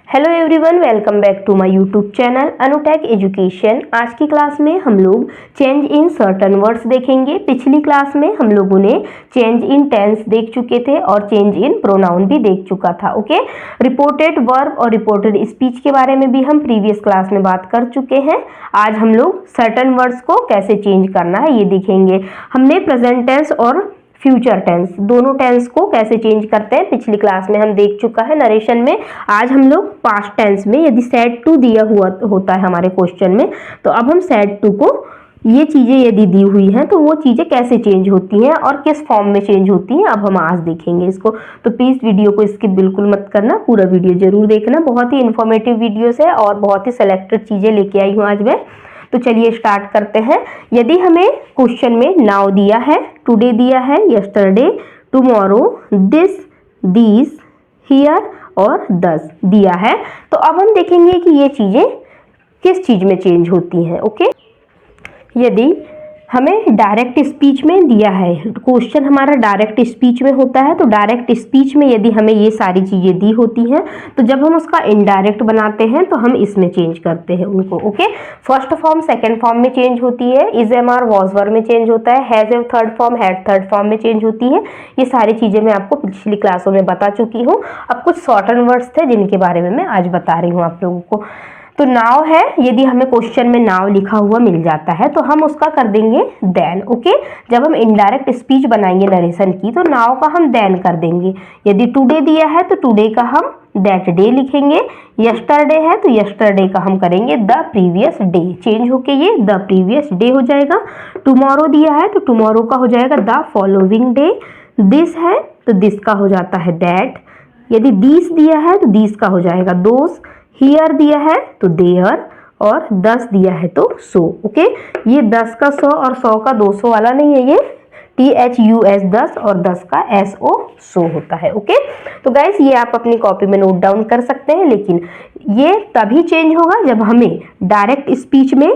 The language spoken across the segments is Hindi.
Hello everyone, welcome back to my YouTube channel Anutech education. आज की क्लास में हम लोग चेंज इन सर्टन वर्ड्स देखेंगे। पिछली क्लास में हम लोगों ने चेंज इन टेंस देख चुके थे और चेंज इन प्रोनाउन भी देख चुका था। ओके, रिपोर्टेड वर्ब और रिपोर्टेड स्पीच के बारे में भी हम प्रीवियस क्लास में बात कर चुके हैं। आज हम लोग सर्टन वर्ड्स को कैसे चेंज करना है ये देखेंगे। हमने प्रेजेंट टेंस और फ्यूचर टेंस दोनों टेंस को कैसे चेंज करते हैं पिछली क्लास में हम देख चुका है नरेशन में। आज हम लोग पास्ट टेंस में यदि सेड टू दिया हुआ होता है हमारे क्वेश्चन में, तो अब हम सेड टू को ये चीजें यदि दी हुई हैं तो वो चीजें कैसे चेंज होती हैं और किस फॉर्म में चेंज होती हैं, अब हम आज देखेंगे इसको। तो प्लीज वीडियो को स्किप बिल्कुल मत करना, पूरा वीडियो जरूर देखना। बहुत ही इंफॉर्मेटिव वीडियोस है और बहुत ही सिलेक्टेड चीजें लेके आई हूँ आज मैं। तो चलिए स्टार्ट करते हैं। यदि हमें क्वेश्चन में नाउ दिया है, टुडे दिया है, yesterday, tomorrow, this, these, here और दस दिया है, तो अब हम देखेंगे कि ये चीजें किस चीज में चेंज होती हैं। ओके, यदि हमें डायरेक्ट स्पीच में दिया है, क्वेश्चन हमारा डायरेक्ट स्पीच में होता है, तो डायरेक्ट स्पीच में यदि हमें ये सारी चीजें दी होती हैं, तो जब हम उसका इनडायरेक्ट बनाते हैं तो हम इसमें चेंज करते हैं उनको। Okay, first form second form में चेंज होती है, is am are was were में चेंज होता है, has have third form had third form में चेंज होती है। ये सारी चीजें मैं आपको पिछली क्लासों में बता चुकी हूँ। अब कुछ शॉर्टन वर्ड्स थे जिनके बारे में मैं आज बता रही हूँ आप लोगों को। तो नाउ है, यदि हमें क्वेश्चन में नाउ लिखा हुआ मिल जाता है तो हम उसका कर देंगे देन। ओके, जब हम इनडायरेक्ट स्पीच बनाएंगे नरेशन की तो नाउ का हम देन कर देंगे। यदि टुडे दिया है तो टुडे का हम दैट डे लिखेंगे। यस्टरडे है तो यस्टरडे का हम करेंगे द प्रीवियस डे, चेंज होके ये द प्रीवियस डे हो जाएगा। टुमारो दिया है तो टुमारो का हो जाएगा द फॉलोइंग डे। दिस है तो दिस का हो जाता है दैट। यदि दिस दिया है तो दिस का हो जाएगा दोस। हियर दिया है तो देयर और 10 दिया है तो सो। ओके, ये 10 का 100 और 100 का 200 वाला नहीं है, ये THUS 10 और 10 का SO सो होता है। ओके, तो गाइस ये आप अपनी कॉपी में नोट डाउन कर सकते हैं, लेकिन ये तभी चेंज होगा जब हमें डायरेक्ट स्पीच में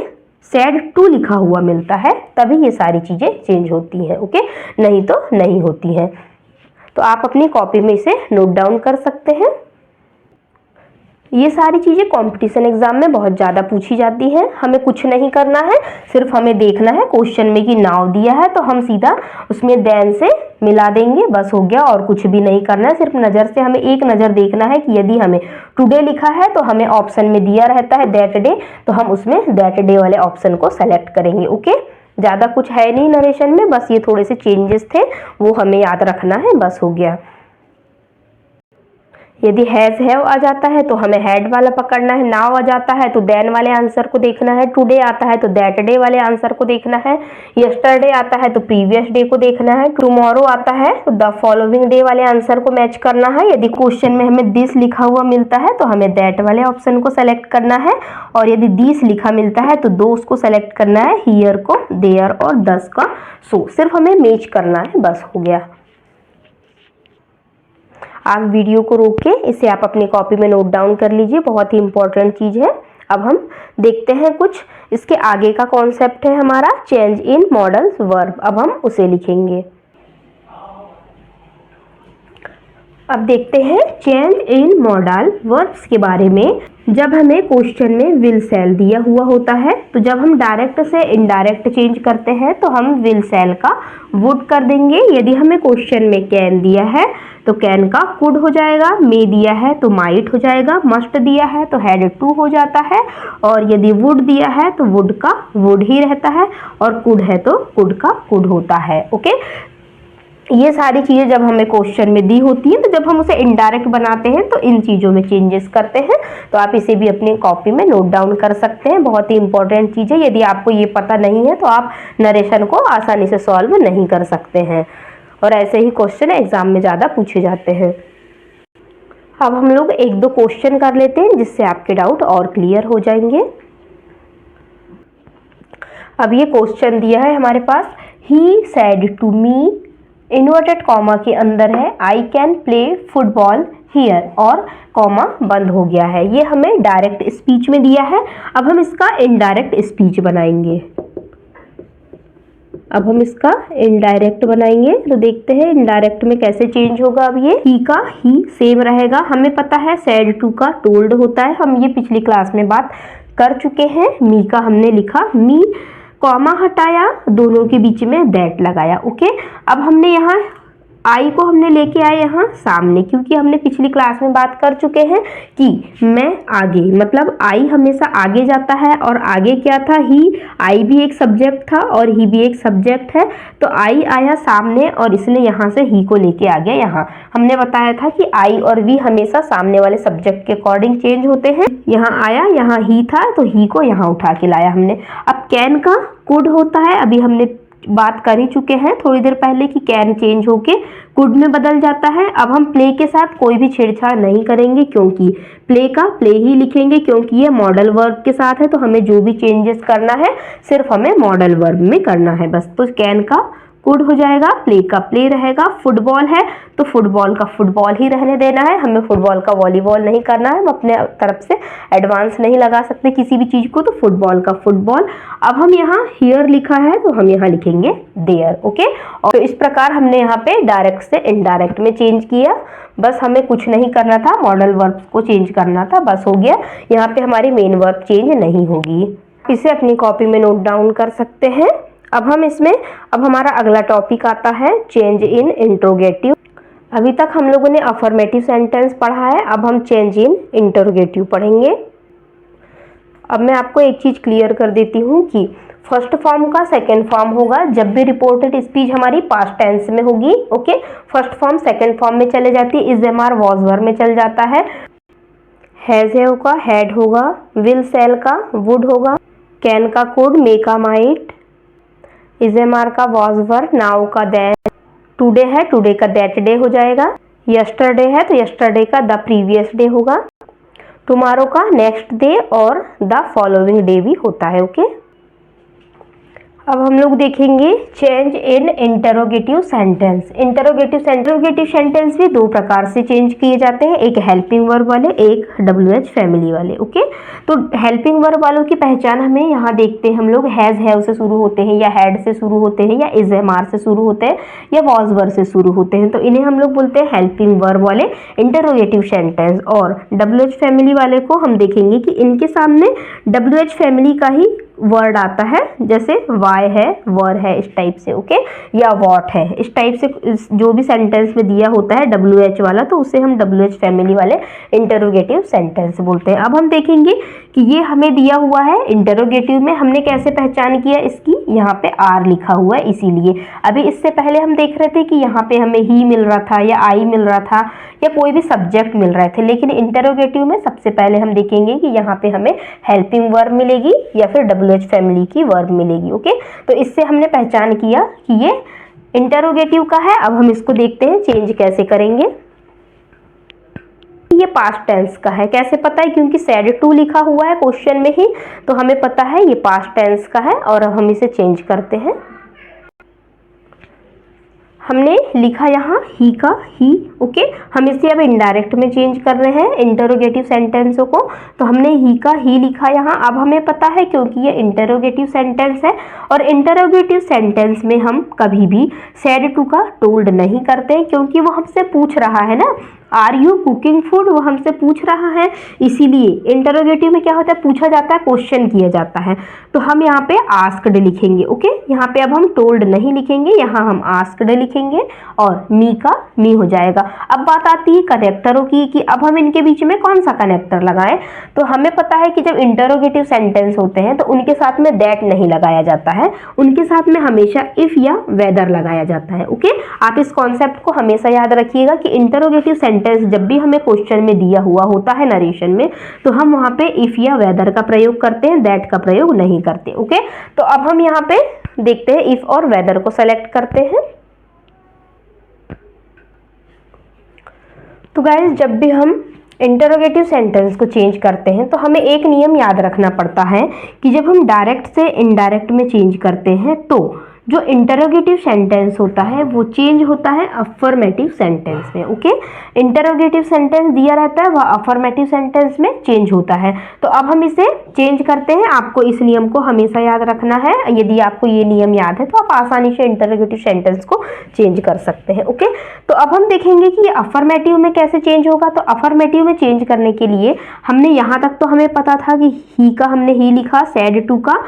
सेड टू लिखा हुआ मिलता है, तभी ये सारी चीजें चेंज होती हैं। ओके, नहीं तो नहीं होती हैं। तो आप अपनी कॉपी में इसे नोट डाउन कर सकते हैं। ये सारी चीजें कंपटीशन एग्जाम में बहुत ज्यादा पूछी जाती हैं। हमें कुछ नहीं करना है, सिर्फ हमें देखना है क्वेश्चन में कि नाउ दिया है तो हम सीधा उसमें देन से मिला देंगे, बस हो गया। और कुछ भी नहीं करना है, सिर्फ नजर से हमें एक नजर देखना है कि यदि हमें टुडे लिखा है तो हमें ऑप्शन में दिया रहता है दैट डे, तो हम उसमें दैट डे वाले ऑप्शन को सेलेक्ट करेंगे। ओके, ज्यादा कुछ है नहीं नरेशन में, बस ये थोड़े से चेंजेस थे वो हमें याद रखना है, बस हो गया। यदि हैज हैव आ जाता है तो हमें हैड वाला पकड़ना है। नाउ आ जाता है तो देन वाले आंसर को देखना है। टुडे आता है तो दैट डे वाले आंसर को देखना है। यस्टरडे आता है तो प्रीवियस डे को देखना है। टुमारो आता है तो द फॉलोइंग डे वाले आंसर को मैच करना है। यदि क्वेश्चन में हमें दिस लिखा हुआ मिलता है तो हमें दैट वाले ऑप्शन को सेलेक्ट करना है, और यदि दिस लिखा मिलता है तो दोस को सेलेक्ट करना है, हियर को, देयर और 10 का सो। सिर्फ हमें मैच करना है, बस हो गया। आप वीडियो को रोक के इसे आप अपनी कॉपी में नोट डाउन कर लीजिए, बहुत ही इंपॉर्टेंट चीज है। अब हम देखते हैं कुछ इसके आगे का कॉन्सेप्ट है हमारा चेंज इन मॉडल्स वर्ब। अब हम उसे लिखेंगे। अब देखते हैं चेंज इन मॉडल वर्ब्स के बारे में। जब हमें क्वेश्चन में विल सेल दिया हुआ होता है, तो जब हम डायरेक्ट से इनडायरेक्ट चेंज करते हैं तो हम विल सेल का वुड कर देंगे। यदि हमें क्वेश्चन में कैन दिया है तो कैन का कुड हो जाएगा। मे दिया है तो माइट हो जाएगा। मस्ट दिया है तो हैड टू हो जाता है, और यदि वुड दिया है तो वुड का वुड ही रहता है, और कुड है तो कुड का कुड होता है। ओके, ये सारी चीजें जब हमें क्वेश्चन में दी होती है, तो जब हम उसे इनडायरेक्ट बनाते हैं तो इन चीजों में चेंजेस करते हैं। तो आप इसे भी अपनी कॉपी में नोट डाउन कर सकते हैं, बहुत ही इंपॉर्टेंट चीज है। यदि आपको ये पता नहीं है तो आप नरेशन को आसानी से सॉल्व नहीं कर सकते हैं, और ऐसे ही क्वेश्चन एग्जाम में ज्यादा पूछे जाते हैं। अब हम लोग एक दो क्वेश्चन कर लेते हैं जिससे आपके डाउट और क्लियर हो जाएंगे। अब ये क्वेश्चन दिया है हमारे पास, he said to me, inverted comma के अंदर है I can play football here, और कॉमा बंद हो गया है। ये हमें डायरेक्ट स्पीच में दिया है। अब हम इसका इनडायरेक्ट स्पीच बनाएंगे। अब हम इसका इनडायरेक्ट बनाएंगे, तो देखते हैं इनडायरेक्ट में कैसे चेंज होगा। अब ये ही का ही सेम रहेगा। हमें पता है सेड टू का टोल्ड होता है, हम ये पिछली क्लास में बात कर चुके हैं। मी का हमने लिखा, मी कॉमा हटाया, दोनों के बीच में दैट लगाया। ओके, अब हमने यहाँ आई को हमने लेके आए यहाँ सामने, क्योंकि हमने पिछली क्लास में बात कर चुके हैं कि मैं आगे, मतलब आई हमेशा आगे जाता है। और आगे क्या था, ही, आई भी एक सब्जेक्ट था और ही भी एक सब्जेक्ट है। तो आई आया सामने और इसने यहाँ से ही को लेके आ गया यहाँ। हमने बताया था कि आई और वी हमेशा सामने वाले सब्जेक्ट के अकॉर्डिंग चेंज होते हैं। यहाँ आया, यहाँ ही था, तो ही को यहाँ उठा के लाया हमने। अब कैन का कुड होता है, अभी हमने बात कर ही चुके हैं थोड़ी देर पहले कि कैन चेंज होके कुड में बदल जाता है। अब हम प्ले के साथ कोई भी छेड़छाड़ नहीं करेंगे, क्योंकि प्ले का प्ले ही लिखेंगे, क्योंकि ये मॉडल वर्ब के साथ है। तो हमें जो भी चेंजेस करना है सिर्फ हमें मॉडल वर्ब में करना है बस। तो कैन का कुड हो जाएगा, प्ले का प्ले रहेगा। फुटबॉल है तो फुटबॉल का फुटबॉल ही रहने देना है, हमें फुटबॉल का वॉलीबॉल नहीं करना है। हम अपने तरफ से एडवांस नहीं लगा सकते किसी भी चीज को, तो फुटबॉल का फुटबॉल। अब हम यहाँ हियर लिखा है तो हम यहाँ लिखेंगे देयर। ओके, और इस प्रकार हमने यहाँ पे डायरेक्ट से इनडायरेक्ट में चेंज किया। बस हमें कुछ नहीं करना था, मॉडल वर्ब को चेंज करना था, बस हो गया। यहाँ पे हमारी मेन वर्ब चेंज नहीं होगी। इसे अपनी कॉपी में नोट डाउन कर सकते हैं। अब हमारा अगला टॉपिक आता है चेंज इन इंट्रोगेटिव। अभी तक हम लोगों ने अफर्मेटिव सेंटेंस पढ़ा है, अब हम चेंज इन इंट्रोगेटिव पढ़ेंगे। अब मैं आपको एक चीज क्लियर कर देती हूँ कि फर्स्ट फॉर्म का सेकंड फॉर्म होगा जब भी रिपोर्टेड स्पीच हमारी पास्ट टेंस में होगी। Okay, first form second form में चले जाती है, is, am, are, was, were में चल जाता है। हैज, हैव का हैड होगा, विल, सेल का वुड होगा, कैन का कुड, मे का माइट, इज, एम, आर का वॉज, वर, नाउ का दैट, टुडे है टुडे का दैट डे हो जाएगा, यस्टरडे है तो यस्टरडे का द प्रीवियस डे होगा, टुमारो का नेक्स्ट डे और द फॉलोइंग डे भी होता है। ओके, अब हम लोग देखेंगे change in interrogative sentence. Interrogative sentence भी दो प्रकार से चेंज किए जाते हैं, एक हेल्पिंग वर्ब वाले, एक WH फैमिली वाले। ओके, तो हेल्पिंग वर्ब वालों की पहचान हमें यहाँ देखते हैं हम लोग। हैज, हैव से शुरू होते हैं, या हैड से शुरू होते हैं, या इज, एम, आर से शुरू होते हैं, या वॉज, वर से शुरू होते हैं, तो इन्हें हम लोग बोलते हैं हेल्पिंग वर्ब वाले इंटरोगेटिव सेंटेंस। और WH फैमिली वाले को हम देखेंगे कि इनके सामने WH फैमिली का ही वर्ड आता है, जैसे वाई है, वर है, इस टाइप से। ओके, या वॉट है, इस टाइप से जो भी सेंटेंस में दिया होता है WH वाला, तो उसे हम WH फैमिली वाले इंटरोगेटिव सेंटेंस बोलते हैं। अब हम देखेंगे कि ये हमें दिया हुआ है इंटरोगेटिव में, हमने कैसे पहचान किया इसकी, यहाँ पे आर लिखा हुआ है इसीलिए। अभी इससे पहले हम देख रहे थे कि यहाँ पे हमें ही मिल रहा था, या आई मिल रहा था, या कोई भी सब्जेक्ट मिल रहे थे, लेकिन इंटरोगेटिव में सबसे पहले हम देखेंगे कि यहाँ पे हमें हेल्पिंग वर्ब मिलेगी या फिर WH फैमिली की वर्ब मिलेगी। ओके, तो इससे हमने पहचान किया कि ये इंटरोगेटिव का है। अब हम इसको देखते हैं चेंज कैसे करेंगे। ये पास्ट टेंस का है, कैसे पता है, क्योंकि सेड टू लिखा हुआ है क्वेश्चन में ही, तो हमें पता है ये पास्ट टेंस का है। और हम इसे चेंज करते हैं। हमने लिखा यहाँ ही का ही। ओके, हम इसे अब इनडायरेक्ट में चेंज कर रहे हैं इंटरोगेटिव सेंटेंसों को, तो हमने ही का ही लिखा यहाँ। अब हमें पता है क्योंकि ये इंटरोगेटिव सेंटेंस है, और इंटरोगेटिव सेंटेंस में हम कभी भी सेड टू का टोल्ड नहीं करते हैं, क्योंकि वो हमसे पूछ रहा है ना, आर यू कुकिंग फूड, वो हमसे पूछ रहा है। इसीलिए इंटरोगेटिव में क्या होता है, पूछा जाता है, क्वेश्चन किया जाता है, तो हम यहाँ पे आस्क्ड लिखेंगे। ओके, यहाँ पे अब हम टोल्ड नहीं लिखेंगे, यहाँ हम आस्क्ड लिखेंगे, और मी का मी हो जाएगा। अब बात आती है कनेक्टरों की, कि अब हम इनके बीच में कौन सा कनेक्टर लगाएं। तो हमें पता है कि जब इंटरोगेटिव सेंटेंस होते हैं तो उनके साथ में दैट नहीं लगाया जाता है, उनके साथ में हमेशा इफ या वेदर लगाया जाता है। ओके, आप इस कॉन्सेप्ट को हमेशा याद रखिएगा कि इंटरोगेटिव सेंटेंस जब भी हमें क्वेश्चन में दिया हुआ होता है नरेशन में, तो हम वहां पे इफ या वेदर का प्रयोग करते हैं, दैट का प्रयोग नहीं करते। ओके, तो अब हम यहाँ पे देखते हैं, इफ और वेदर को सेलेक्ट करते हैं। तो गाइस, जब भी हम इंटरोगेटिव सेंटेंस को चेंज करते हैं तो हमें एक नियम याद रखना पड़ता है कि जब हम डायरेक्ट से इनडायरेक्ट में चेंज करते हैं तो जो इंटरोगेटिव सेंटेंस होता है वो चेंज होता है अफर्मेटिव सेंटेंस में। ओके, इंटरोगेटिव सेंटेंस दिया रहता है वह अफर्मेटिव सेंटेंस में चेंज होता है। तो अब हम इसे चेंज करते हैं। आपको इस नियम को हमेशा याद रखना है। यदि आपको ये नियम याद है तो आप आसानी से इंटरोगेटिव सेंटेंस को चेंज कर सकते हैं। ओके, तो अब हम देखेंगे कि अफर्मेटिव में कैसे चेंज होगा। तो अफर्मेटिव में चेंज करने के लिए हमने यहाँ तक तो हमें पता था कि ही का हमने ही लिखा, सेड टू का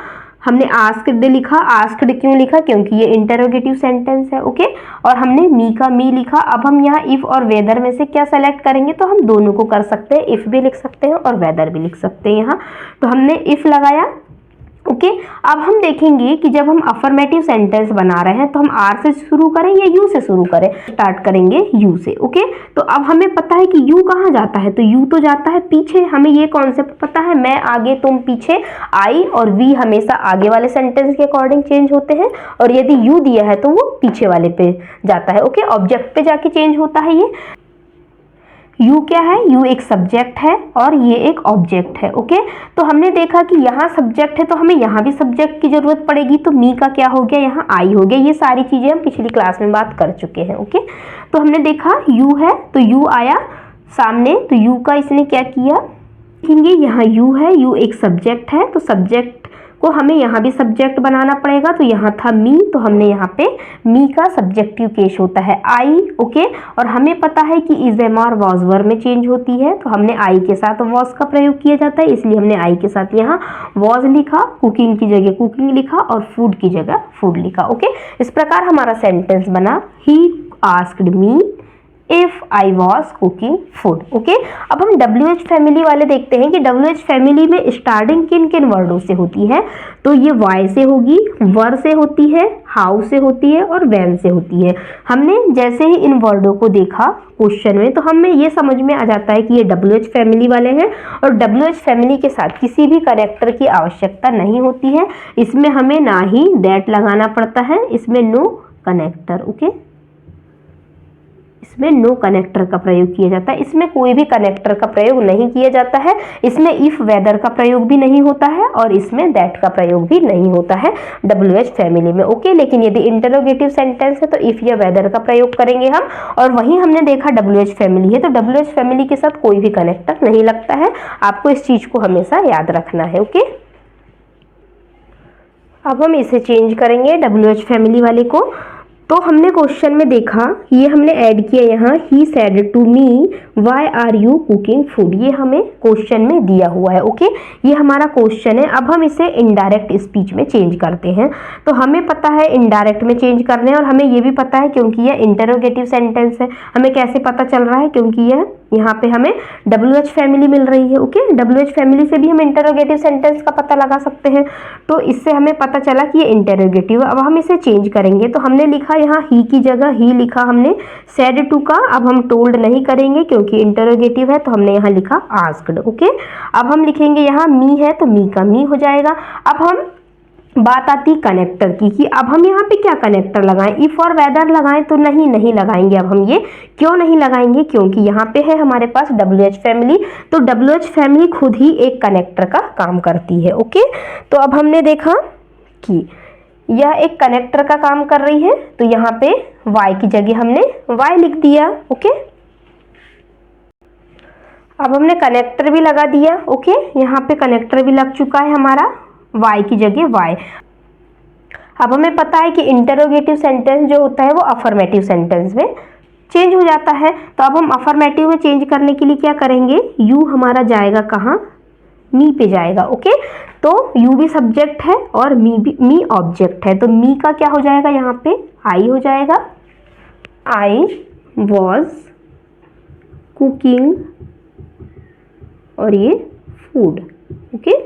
हमने आस्क्ड लिखा। आस्क्ड क्यों लिखा? क्योंकि ये इंटरोगेटिव सेंटेंस है। ओके, और हमने मी का मी लिखा। अब हम यहाँ इफ और वेदर में से क्या सेलेक्ट करेंगे? तो हम दोनों को कर सकते हैं, इफ भी लिख सकते हैं और वेदर भी लिख सकते हैं यहाँ। तो हमने इफ लगाया। ओके, अब हम देखेंगे कि जब हम अफर्मेटिव सेंटेंस बना रहे हैं तो हम आर से शुरू करें या यू से शुरू करें। स्टार्ट करेंगे यू से। ओके, तो अब हमें पता है कि यू कहाँ जाता है, तो यू तो जाता है पीछे। हमें ये कॉन्सेप्ट पता है, मैं आगे तुम पीछे। आई और वी हमेशा आगे वाले सेंटेंस के अकॉर्डिंग चेंज होते हैं, और यदि यू दिया है तो वो पीछे वाले पे जाता है। ओके, ऑब्जेक्ट पे जाके चेंज होता है ये। यू क्या है? यू एक सब्जेक्ट है और ये एक ऑब्जेक्ट है। ओके, तो हमने देखा कि यहाँ सब्जेक्ट है तो हमें यहाँ भी सब्जेक्ट की जरूरत पड़ेगी। तो मी का क्या हो गया? यहाँ आई हो गया। ये सारी चीजें हम पिछली क्लास में बात कर चुके हैं। ओके, तो हमने देखा यू है तो यू आया सामने, तो यू का इसने क्या किया? देखेंगे यहाँ यू है, यू एक सब्जेक्ट है, तो सब्जेक्ट को हमें यहाँ भी सब्जेक्ट बनाना पड़ेगा। तो यहाँ था मी, तो हमने यहाँ पे मी का सब्जेक्टिव केस होता है आई। ओके, और हमें पता है कि इज एम और वॉज वर में चेंज होती है, तो हमने आई के साथ वॉज का प्रयोग किया जाता है, इसलिए हमने आई के साथ यहाँ वॉज लिखा, कुकिंग की जगह कुकिंग लिखा और फूड की जगह फूड लिखा। ओके, इस प्रकार हमारा सेंटेंस बना, he asked me if I was cooking food. Okay, अब हम WH फैमिली वाले देखते हैं कि WH फैमिली में स्टार्टिंग किन किन वर्डों से होती है। तो ये वाई से होगी, वर से होती है, हाउ से होती है और वैन से होती है। हमने जैसे ही इन वर्डों को देखा क्वेश्चन में तो हमें ये समझ में आ जाता है कि ये WH फैमिली वाले हैं, और WH फैमिली के साथ किसी भी कनेक्टर की आवश्यकता नहीं होती है। इसमें हमें ना ही दैट लगाना पड़ता है, इसमें नो कनेक्टर। ओके, इसमें नो कनेक्टर का प्रयोग किया जाता है, इसमें कोई भी कनेक्टर का प्रयोग नहीं किया जाता है। इसमें इफ वेदर का प्रयोग भी नहीं होता है और इसमें दैट का प्रयोग भी नहीं होता है WH फैमिली में। ओके, लेकिन यदि इंटरोगेटिव सेंटेंस है तो इफ या वेदर का प्रयोग करेंगे हम, और वहीं हमने देखा WH फैमिली है तो WH फैमिली के साथ कोई भी कनेक्टर नहीं लगता है। आपको इस चीज को हमेशा याद रखना है। ओके, अब हम इसे चेंज करेंगे WH फैमिली वाले को। तो हमने क्वेश्चन में देखा, ये हमने ऐड किया यहाँ, he said to me why are you cooking food, ये हमें क्वेश्चन में दिया हुआ है। ओके, ये हमारा क्वेश्चन है। अब हम इसे इनडायरेक्ट स्पीच में चेंज करते हैं। तो हमें पता है इनडायरेक्ट में चेंज करने, और हमें ये भी पता है क्योंकि यह इंटरोगेटिव सेंटेंस है। हमें कैसे पता चल रहा है? क्योंकि यह यहाँ पे हमें WH फैमिली मिल रही है। ओके, WH फैमिली से भी हम इंटरोगेटिव सेंटेंस का पता लगा सकते हैं। तो इससे हमें पता चला कि ये इंटरोगेटिव है। अब हम इसे चेंज करेंगे, तो हमने लिखा यहाँ ही की जगह ही लिखा हमने सेड टू का। अब हम टोल्ड नहीं करेंगे क्योंकि इंटरोगेटिव है, तो हमने यहाँ लिखा आस्क्ड। ओके, अब हम लिखेंगे यहाँ मी है तो मी का मी हो जाएगा। अब हम बात आती कनेक्टर की कि अब हम यहाँ पे क्या कनेक्टर लगाएं, इफ और वेदर लगाएं, तो नहीं लगाएंगे। अब हम ये क्यों नहीं लगाएंगे? क्योंकि यहाँ पे है हमारे पास WH फैमिली, तो WH फैमिली खुद ही एक कनेक्टर का काम करती है। ओके, तो अब हमने देखा कि यह एक कनेक्टर का काम कर रही है, तो यहाँ पे वाई की जगह हमने वाई लिख दिया। ओके, अब हमने कनेक्टर भी लगा दिया। ओके, यहाँ पे कनेक्टर भी लग चुका है हमारा, वाई की जगह वाई। अब हमें पता है कि इंटरोगेटिव सेंटेंस जो होता है वो अफर्मेटिव सेंटेंस में चेंज हो जाता है। तो अब हम अफर्मेटिव में चेंज करने के लिए क्या करेंगे? यू हमारा जाएगा कहाँ? मी पे जाएगा। ओके, तो यू भी सब्जेक्ट है और मी ऑब्जेक्ट है, तो मी का क्या हो जाएगा? यहाँ पे आई हो जाएगा। आई वॉज कुकिंग और ये फूड। ओके,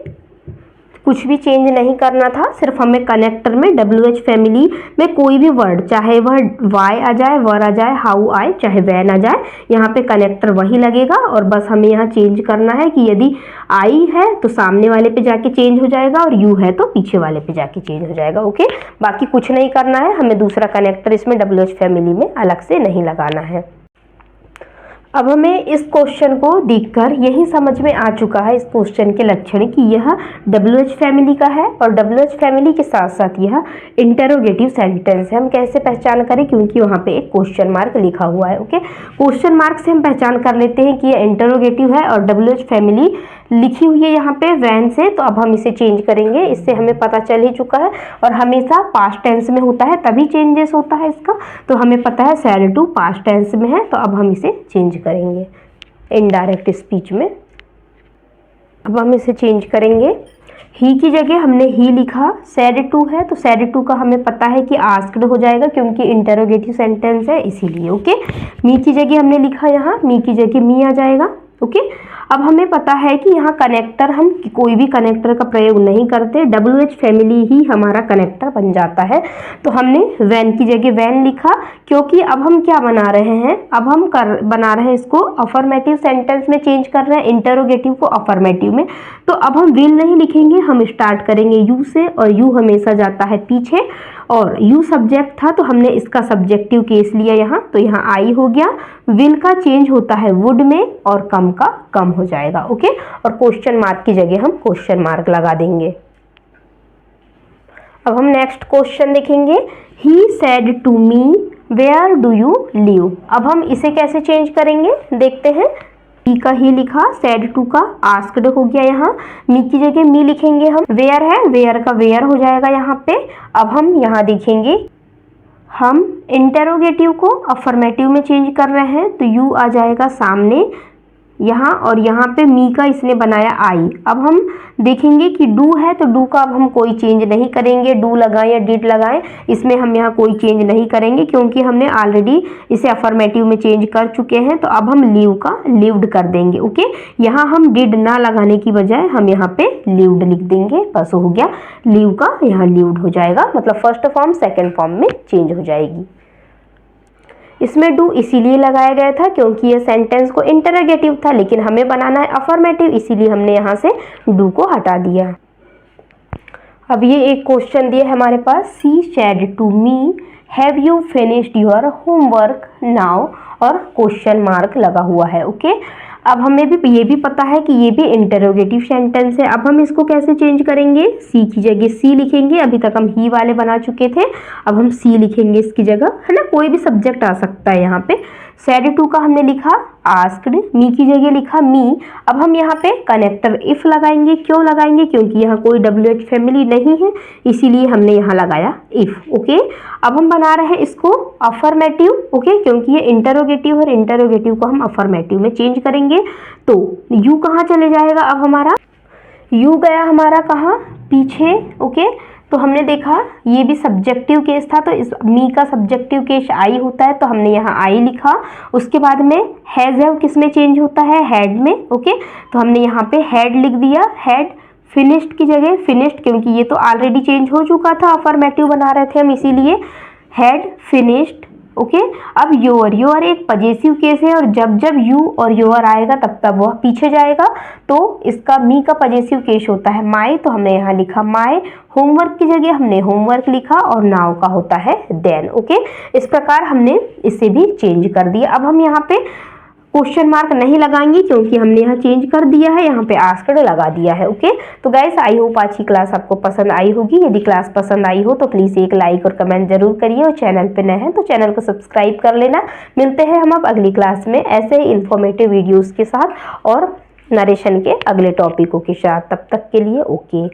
कुछ भी चेंज नहीं करना था, सिर्फ हमें कनेक्टर में WH फैमिली में कोई भी वर्ड, चाहे वह वाई आ जाए, वर आ जाए, हाउ आए, चाहे वैन आ जाए, यहाँ पे कनेक्टर वही लगेगा। और बस हमें यहाँ चेंज करना है कि यदि आई है तो सामने वाले पे जाके चेंज हो जाएगा, और यू है तो पीछे वाले पे जाके चेंज हो जाएगा। ओके, बाकी कुछ नहीं करना है, हमें दूसरा कनेक्टर इसमें WH फैमिली में अलग से नहीं लगाना है। अब हमें इस क्वेश्चन को देखकर यही समझ में आ चुका है इस क्वेश्चन के लक्षण कि यह WH फैमिली का है और WH फैमिली के साथ साथ यह इंटरोगेटिव सेंटेंस है। हम कैसे पहचान करें, क्योंकि वहाँ पे एक क्वेश्चन मार्क लिखा हुआ है। ओके, क्वेश्चन मार्क से हम पहचान कर लेते हैं कि यह इंटरोगेटिव है और WH फैमिली लिखी हुई है यहाँ पे वैन से। तो अब हम इसे चेंज करेंगे, इससे हमें पता चल ही चुका है और हमेशा पास्ट टेंस में होता है तभी चेंजेस होता है इसका, तो हमें पता है सैड टू पास्ट टेंस में है। तो अब हम इसे चेंज करेंगे इनडायरेक्ट स्पीच में। अब हम इसे चेंज करेंगे, ही की जगह हमने ही लिखा, सैड टू है तो सैड टू का हमें पता है कि आस्क्ड हो जाएगा क्योंकि इंटरोगेटिव सेंटेंस है इसीलिए। ओके, मी की जगह हमने लिखा, यहाँ मी की जगह मी आ जाएगा। ओके, अब हमें पता है कि यहाँ कनेक्टर हम कोई भी कनेक्टर का प्रयोग नहीं करते, WH फैमिली ही हमारा कनेक्टर बन जाता है। तो हमने वैन की जगह वैन लिखा क्योंकि अब हम क्या बना रहे हैं, अब हम बना रहे हैं इसको अफर्मेटिव सेंटेंस में चेंज कर रहे हैं, इंटरोगेटिव को अफर्मेटिव में। तो अब हम विल नहीं लिखेंगे, हम स्टार्ट करेंगे यू से और यू हमेशा जाता है पीछे और यू सब्जेक्ट था तो हमने इसका सब्जेक्टिव केस लिया यहाँ, तो यहाँ आई हो गया। विल का चेंज होता है वुड में और कम का कम हो जाएगा। ओके, और क्वेश्चन मार्क की जगह हम क्वेश्चन मार्क लगा देंगे। अब हम नेक्स्ट क्वेश्चन देखेंगे, he said to me where do you live. अब हम इसे कैसे चेंज करेंगे देखते हैं। ही का ही लिखा, सैड टू का आस्क्ड हो गया, यहाँ मी की जगह मी लिखेंगे हम, वेयर है वेयर का वेयर हो जाएगा यहाँ पे। अब हम यहाँ देखेंगे, हम इंटरोगेटिव को अफर्मेटिव में चेंज कर रहे हैं तो यू आ जाएगा सामने यहाँ और यहाँ पे मी का इसने बनाया आई। अब हम देखेंगे कि डू है तो डू का अब हम कोई चेंज नहीं करेंगे, डू लगाएं या डिड लगाएं इसमें हम यहाँ कोई चेंज नहीं करेंगे क्योंकि हमने ऑलरेडी इसे अफर्मेटिव में चेंज कर चुके हैं। तो अब हम लीव का लिव्ड कर देंगे। ओके, यहाँ हम डिड ना लगाने की बजाय हम यहाँ पे लिव्ड लिख देंगे, बस हो गया, लीव का यहाँ लिव्ड हो जाएगा, मतलब फर्स्ट फॉर्म सेकेंड फॉर्म में चेंज हो जाएगी। इसमें डू इसीलिए लगाया गया था क्योंकि ये सेंटेंस को इंटरोगेटिव था, लेकिन हमें बनाना है अफर्मेटिव, इसीलिए हमने यहाँ से डू को हटा दिया। अब ये एक क्वेश्चन दिया है हमारे पास, she said to me have you finished your homework now, और क्वेश्चन मार्क लगा हुआ है। ओके, अब हमें भी ये भी पता है कि ये भी इंटरोगेटिव सेंटेंस है। अब हम इसको कैसे चेंज करेंगे, सी की जगह सी लिखेंगे, अभी तक हम ही वाले बना चुके थे, अब हम सी लिखेंगे इसकी जगह, है ना, कोई भी सब्जेक्ट आ सकता है यहाँ पे। सैड टू का हमने लिखा आस्क्ड, मी की जगह लिखा मी। अब हम यहाँ पे कनेक्टर इफ लगाएंगे, क्यों लगाएंगे, क्योंकि यहाँ कोई WH फैमिली नहीं है इसीलिए हमने यहाँ लगाया इफ। ओके, अब हम बना रहे हैं इसको अफर्मेटिव। ओके, क्योंकि ये इंटरोगेटिव है, इंटरोगेटिव को हम अफर्मेटिव में चेंज करेंगे। तो यू कहाँ चले जाएगा, अब हमारा यू गया हमारा कहाँ, पीछे। ओके, तो हमने देखा ये भी सब्जेक्टिव केस था, तो इस मी का सब्जेक्टिव केस आई होता है तो हमने यहाँ आई लिखा। उसके बाद में हैज हैव किस में चेंज होता है, हैड में। ओके, तो हमने यहाँ पे हैड लिख दिया, हैड। फिनिश्ड की जगह फिनिश्ड, क्योंकि ये तो ऑलरेडी चेंज हो चुका था, अफर्मेटिव बना रहे थे हम इसीलिए हैड फिनिश्ड। ओके, अब योर, योर एक पजेसिव केस है और जब जब यू और योर आएगा तब तब वह पीछे जाएगा, तो इसका मी का पजेसिव केस होता है माई, तो हमने यहाँ लिखा माई। होमवर्क की जगह हमने होमवर्क लिखा और नाउ का होता है देन। ओके, इस प्रकार हमने इसे भी चेंज कर दिया। अब हम यहाँ पे क्वेश्चन मार्क नहीं लगाएंगे क्योंकि हमने यहाँ चेंज कर दिया है, यहाँ पे आस्क्ड लगा दिया है। ओके, तो गाइस आई होप आज की क्लास आपको पसंद आई होगी। यदि क्लास पसंद आई हो तो प्लीज़ एक लाइक और कमेंट जरूर करिए और चैनल पे नए हैं तो चैनल को सब्सक्राइब कर लेना। मिलते हैं हम अब अगली क्लास में ऐसे ही इंफॉर्मेटिव वीडियोज़ के साथ और नरेशन के अगले टॉपिकों के साथ। तब तक के लिए ओके।